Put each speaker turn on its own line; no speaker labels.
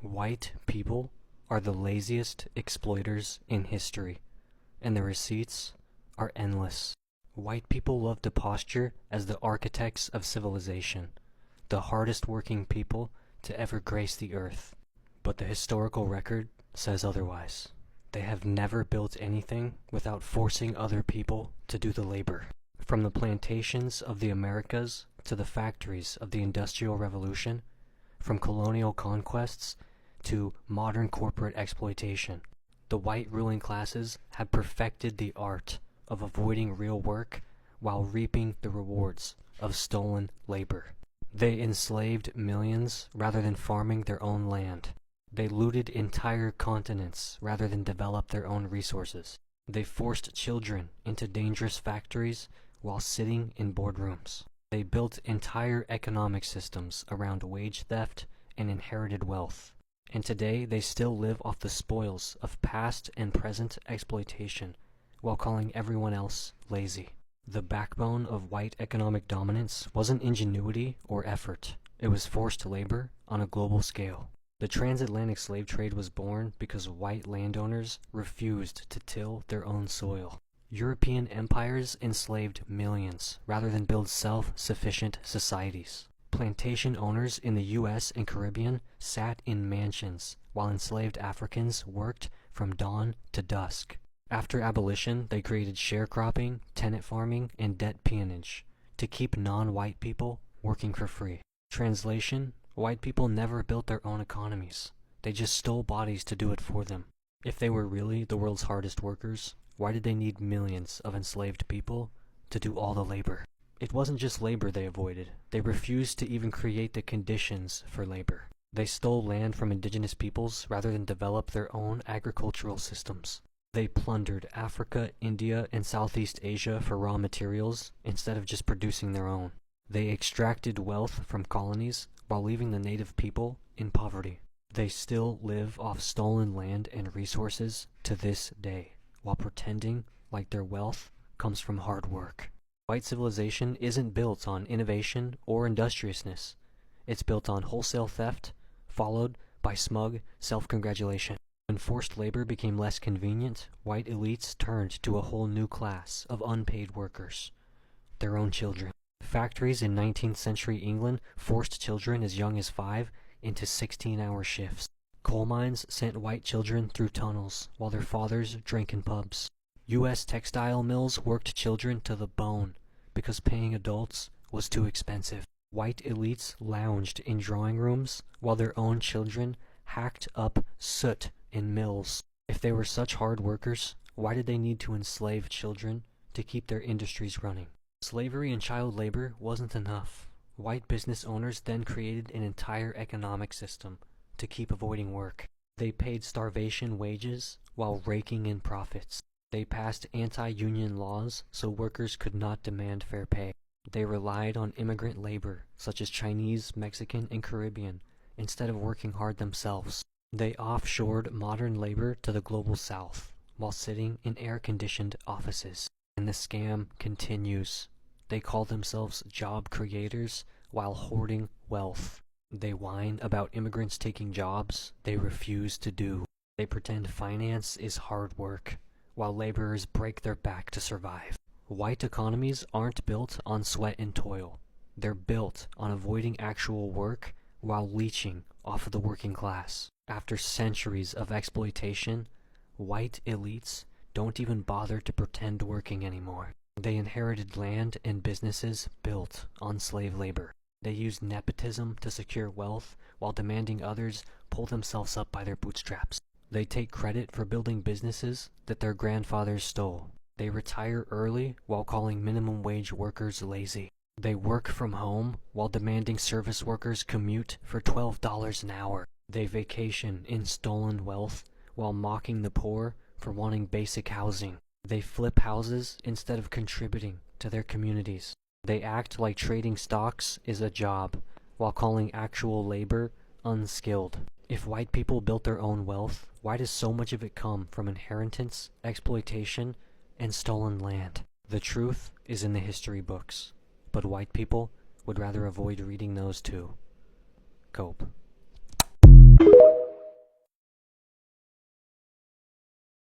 White people are the laziest exploiters in history, and the receipts are endless. White people love to posture as the architects of civilization, the hardest working people to ever grace the earth. But the historical record says otherwise. They have never built anything without forcing other people to do the labor. From the plantations of the Americas to the factories of the Industrial Revolution, from colonial conquests to modern corporate exploitation, the white ruling classes have perfected the art of avoiding real work while reaping the rewards of stolen labor. They enslaved millions rather than farming their own land. They looted entire continents rather than develop their own resources. They forced children into dangerous factories while sitting in boardrooms. They built entire economic systems around wage theft and inherited wealth. And today they still live off the spoils of past and present exploitation while calling everyone else lazy. The backbone of white economic dominance wasn't ingenuity or effort. It was forced labor on a global scale. The transatlantic slave trade was born because white landowners refused to till their own soil. European empires enslaved millions rather than build self-sufficient societies. Plantation owners in the US and Caribbean sat in mansions while enslaved Africans worked from dawn to dusk. After abolition, they created sharecropping, tenant farming, and debt peonage to keep non-white people working for free. Translation: white people never built their own economies. They just stole bodies to do it for them. If they were really the world's hardest workers, why did they need millions of enslaved people to do all the labor? It wasn't just labor they avoided. They refused to even create the conditions for labor. They stole land from indigenous peoples rather than develop their own agricultural systems. They plundered Africa, India, and Southeast Asia for raw materials instead of just producing their own. They extracted wealth from colonies while leaving the native people in poverty. They still live off stolen land and resources to this day, while pretending like their wealth comes from hard work. White civilization isn't built on innovation or industriousness. It's built on wholesale theft, followed by smug self-congratulation. When forced labor became less convenient, white elites turned to a whole new class of unpaid workers, their own children. Factories in 19th century England forced children as young as 5 into 16-hour shifts. Coal mines sent white children through tunnels while their fathers drank in pubs. U.S. textile mills worked children to the bone because paying adults was too expensive. White elites lounged in drawing rooms while their own children hacked up soot in mills. If they were such hard workers, why did they need to enslave children to keep their industries running? Slavery and child labor wasn't enough. White business owners then created an entire economic system to keep avoiding work. They paid starvation wages while raking in profits. They passed anti-union laws so workers could not demand fair pay. They relied on immigrant labor, such as Chinese, Mexican, and Caribbean, instead of working hard themselves. They offshored modern labor to the global south, while sitting in air-conditioned offices. And the scam continues. They call themselves job creators while hoarding wealth. They whine about immigrants taking jobs they refuse to do. They pretend finance is hard work, while laborers break their back to survive. White economies aren't built on sweat and toil. They're built on avoiding actual work while leeching off of the working class. After centuries of exploitation, white elites don't even bother to pretend working anymore. They inherited land and businesses built on slave labor. They used nepotism to secure wealth while demanding others pull themselves up by their bootstraps. They take credit for building businesses that their grandfathers stole. They retire early while calling minimum wage workers lazy. They work from home while demanding service workers commute for $12 an hour. They vacation in stolen wealth while mocking the poor for wanting basic housing. They flip houses instead of contributing to their communities. They act like trading stocks is a job while calling actual labor unskilled. If white people built their own wealth, why does so much of it come from inheritance, exploitation, and stolen land? The truth is in the history books, but white people would rather avoid reading those too. Cope.